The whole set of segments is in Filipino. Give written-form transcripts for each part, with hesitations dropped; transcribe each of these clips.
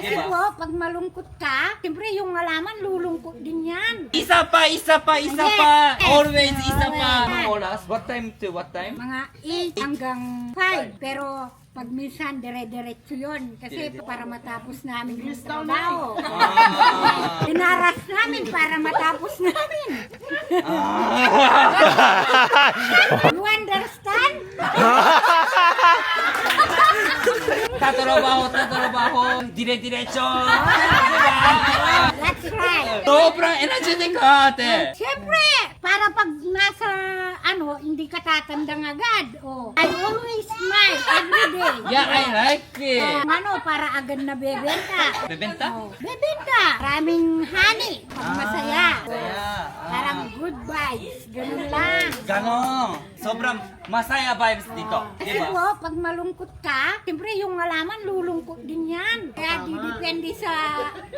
Kasi po, pag malungkot ka, siyempre yung halaman lulungkot din yan. Isa pa. Yes. Always isa pa. Yes. Anong oras? What time to what time? Mga 8 hanggang 5. Pero pag minsan dire-diretso yun. Kasi para matapos namin yung trabaho. Dinaras namin para matapos namin. You understand? Tatrabaho. Dire-diretso. Diba? That's right. Sobrang energetic ka, ate. Siyempre, para pag nasa, hindi ka tatandang agad. Oh. I always smile every day. Yeah, I like it. Para agad na bebenta. Bebenta? Oh, bebenta. Maraming honey. Pag masaya. Masaya. Parang good vibes. Ganun lang. Ganon. Sobrang masaya vibes dito. Kasi Diba? po, pag malungkot ka, siyempre yung halaman lulungkot din yan. Kaya didepende sa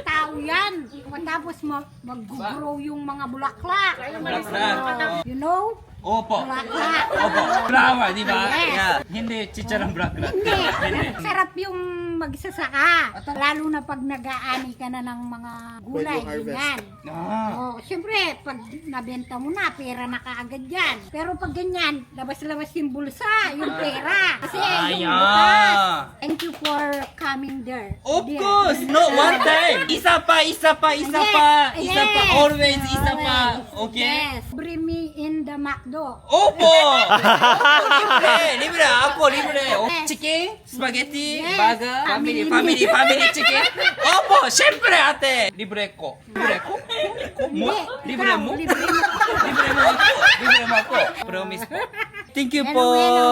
tao yan. Matapos mag-grow yung mga bulaklak. Bulaklak. You know? Opo. Bulaklak. Opo. Flower, di ba? Yes. Yeah. Hindi chicharang bulaklak. Hindi. Sarap yung magsasaka. Lalo na pag nag-aani ka na ng mga gulay. Ganyan. Ah. Oh, siyempre, pag nabenta mo na, pera na kaagad yan. Pero pag ganyan, labas-labas yung bulsa, yung pera. Kasi yung butas. Thank you for coming there. Of dear. course! No, one time! Isa pa! Always isa pa! Okay? Yes. Bring me in the McDo. Opo! Libre! Ako, libre! Chicken, spaghetti, Yes. burger, family chicken. Opo! Siyempre, ate! Libre ko. Libre ko? Mo? Libre mo? Libre mo. Libre mo ako. Promise po. Thank you po. Hello.